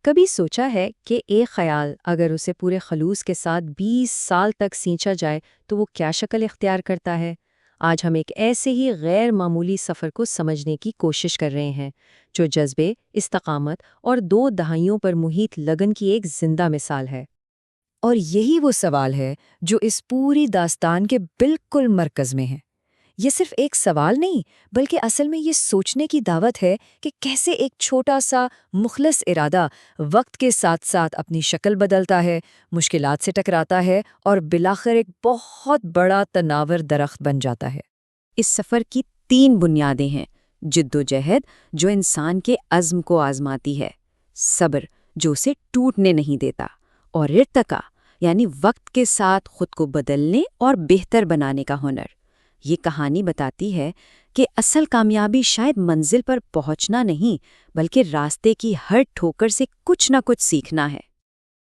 کبھی سوچا ہے کہ ایک خیال اگر اسے پورے خلوص کے ساتھ 20 سال تک سینچا جائے تو وہ کیا شکل اختیار کرتا ہے؟ آج ہم ایک ایسے ہی غیر معمولی سفر کو سمجھنے کی کوشش کر رہے ہیں جو جذبے، استقامت اور 2 دہائیوں پر محیط لگن کی ایک زندہ مثال ہے۔ اور یہی وہ سوال ہے جو اس پوری داستان کے بالکل مرکز میں ہے۔ یہ صرف ایک سوال نہیں، بلکہ اصل میں یہ سوچنے کی دعوت ہے کہ کیسے ایک چھوٹا سا مخلص ارادہ وقت کے ساتھ ساتھ اپنی شکل بدلتا ہے، مشکلات سے ٹکراتا ہے اور بالآخر ایک بہت بڑا تناور درخت بن جاتا ہے۔ اس سفر کی 3 بنیادیں ہیں: جد و جہد جو انسان کے عزم کو آزماتی ہے، صبر جو اسے ٹوٹنے نہیں دیتا، اور ارتقا یعنی وقت کے ساتھ خود کو بدلنے اور بہتر بنانے کا ہنر۔ یہ کہانی بتاتی ہے کہ اصل کامیابی شاید منزل پر پہنچنا نہیں، بلکہ راستے کی ہر ٹھوکر سے کچھ نہ کچھ سیکھنا ہے۔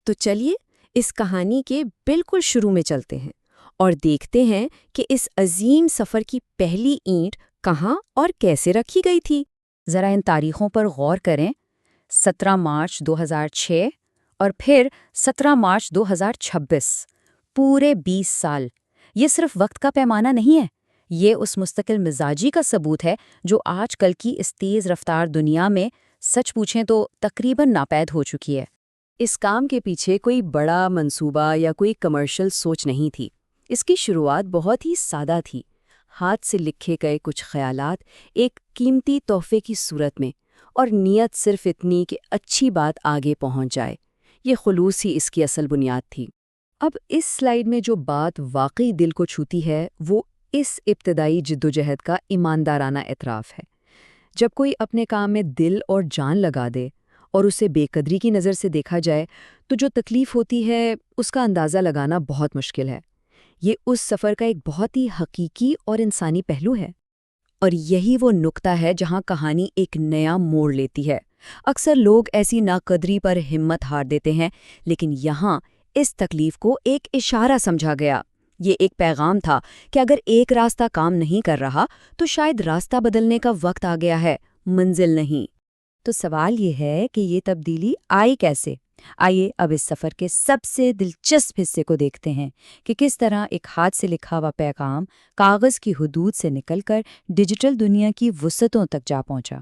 تو چلیے اس کہانی کے بالکل شروع میں چلتے ہیں اور دیکھتے ہیں کہ اس عظیم سفر کی پہلی اینٹ کہاں اور کیسے رکھی گئی تھی۔ ذرا ان تاریخوں پر غور کریں۔ 17 مارچ 2006 اور پھر 17 مارچ 2026، پورے 20 سال۔ یہ صرف وقت کا پیمانہ نہیں ہے، یہ اس مستقل مزاجی کا ثبوت ہے جو آج کل کی اس تیز رفتار دنیا میں سچ پوچھیں تو تقریباً ناپید ہو چکی ہے۔ اس کام کے پیچھے کوئی بڑا منصوبہ یا کوئی کمرشل سوچ نہیں تھی۔ اس کی شروعات بہت ہی سادہ تھی، ہاتھ سے لکھے گئے کچھ خیالات ایک قیمتی تحفے کی صورت میں، اور نیت صرف اتنی کہ اچھی بات آگے پہنچ جائے۔ یہ خلوص ہی اس کی اصل بنیاد تھی۔ اب اس سلائیڈ میں جو بات واقعی دل کو چھوتی ہے وہ اس ابتدائی جدوجہد کا ایماندارانہ اعتراف ہے۔ جب کوئی اپنے کام میں دل اور جان لگا دے اور اسے بے قدری کی نظر سے دیکھا جائے تو جو تکلیف ہوتی ہے اس کا اندازہ لگانا بہت مشکل ہے۔ یہ اس سفر کا ایک بہت ہی حقیقی اور انسانی پہلو ہے۔ اور یہی وہ نقطہ ہے جہاں کہانی ایک نیا موڑ لیتی ہے۔ اکثر لوگ ایسی ناقدری پر ہمت ہار دیتے ہیں، لیکن یہاں اس تکلیف کو ایک اشارہ سمجھا گیا۔ یہ ایک پیغام تھا کہ اگر ایک راستہ کام نہیں کر رہا تو شاید راستہ بدلنے کا وقت آ گیا ہے، منزل نہیں۔ تو سوال یہ ہے کہ یہ تبدیلی آئی کیسے؟ آئیے اب اس سفر کے سب سے دلچسپ حصے کو دیکھتے ہیں کہ کس طرح ایک ہاتھ سے لکھا ہوا پیغام کاغذ کی حدود سے نکل کر ڈیجیٹل دنیا کی وسعتوں تک جا پہنچا۔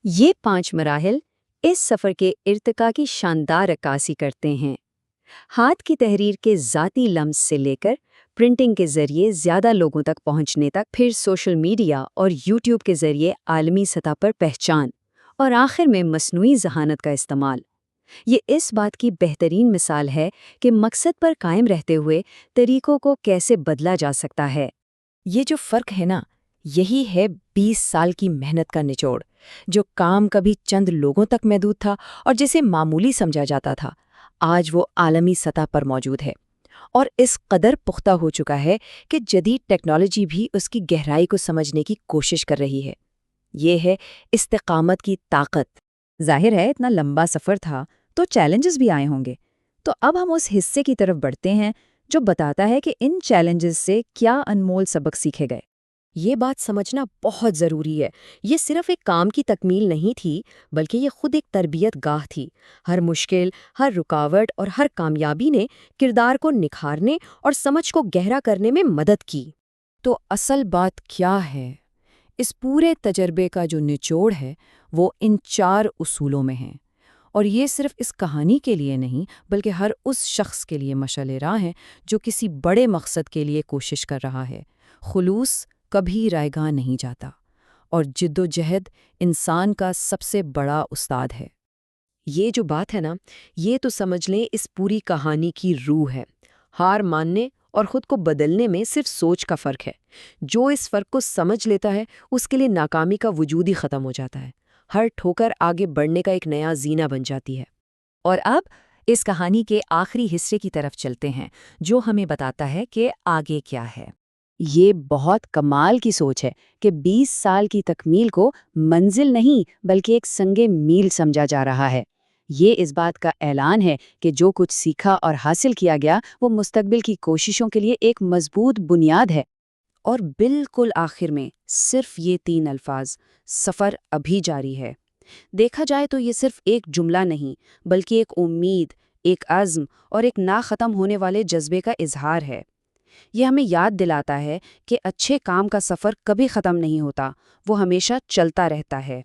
یہ 5 مراحل اس سفر کے ارتقاء کی شاندار عکاسی کرتے ہیں۔ ہاتھ کی تحریر کے ذاتی لمس سے لے کر پرنٹنگ کے ذریعے زیادہ لوگوں تک پہنچنے تک، پھر سوشل میڈیا اور یوٹیوب کے ذریعے عالمی سطح پر پہچان، اور آخر میں مصنوعی ذہانت کا استعمال۔ یہ اس بات کی بہترین مثال ہے کہ مقصد پر قائم رہتے ہوئے طریقوں کو کیسے بدلا جا سکتا ہے۔ یہ جو فرق ہے نا، یہی ہے 20 سال کی محنت کا نچوڑ۔ جو کام کبھی چند لوگوں تک محدود تھا اور جسے معمولی سمجھا جاتا تھا، آج وہ عالمی سطح پر موجود ہے، اور اس قدر پختہ ہو چکا ہے کہ جدید ٹیکنالوجی بھی اس کی گہرائی کو سمجھنے کی کوشش کر رہی ہے۔ یہ ہے استقامت کی طاقت۔ ظاہر ہے اتنا لمبا سفر تھا تو چیلنجز بھی آئے ہوں گے۔ تو اب ہم اس حصے کی طرف بڑھتے ہیں جو بتاتا ہے کہ ان چیلنجز سے کیا انمول سبق سیکھے گئے۔ یہ بات سمجھنا بہت ضروری ہے۔ یہ صرف ایک کام کی تکمیل نہیں تھی، بلکہ یہ خود ایک تربیت گاہ تھی۔ ہر مشکل، ہر رکاوٹ اور ہر کامیابی نے کردار کو نکھارنے اور سمجھ کو گہرا کرنے میں مدد کی۔ تو اصل بات کیا ہے؟ اس پورے تجربے کا جو نچوڑ ہے وہ ان 4 اصولوں میں ہے، اور یہ صرف اس کہانی کے لیے نہیں بلکہ ہر اس شخص کے لیے مشعل راہ ہے جو کسی بڑے مقصد کے لیے کوشش کر رہا ہے۔ خلوص کبھی رائے گاں نہیں جاتا، اور جد و جہد انسان کا سب سے بڑا استاد ہے۔ یہ جو بات ہے نا، یہ تو سمجھ لیں اس پوری کہانی کی روح ہے۔ ہار ماننے اور خود کو بدلنے میں صرف سوچ کا فرق ہے۔ جو اس فرق کو سمجھ لیتا ہے اس کے لیے ناکامی کا وجود ہی ختم ہو جاتا ہے۔ ہر ٹھوکر آگے بڑھنے کا ایک نیا زینہ بن جاتی ہے۔ اور اب اس کہانی کے آخری حصے کی طرف چلتے ہیں جو ہمیں بتاتا ہے کہ آگے کیا ہے۔ یہ بہت کمال کی سوچ ہے کہ 20 سال کی تکمیل کو منزل نہیں بلکہ ایک سنگ میل سمجھا جا رہا ہے۔ یہ اس بات کا اعلان ہے کہ جو کچھ سیکھا اور حاصل کیا گیا وہ مستقبل کی کوششوں کے لیے ایک مضبوط بنیاد ہے۔ اور بالکل آخر میں صرف یہ 3 الفاظ: سفر ابھی جاری ہے۔ دیکھا جائے تو یہ صرف ایک جملہ نہیں بلکہ ایک امید، ایک عزم اور ایک نہ ختم ہونے والے جذبے کا اظہار ہے۔ یہ ہمیں یاد دلاتا ہے کہ اچھے کام کا سفر کبھی ختم نہیں ہوتا، وہ ہمیشہ چلتا رہتا ہے۔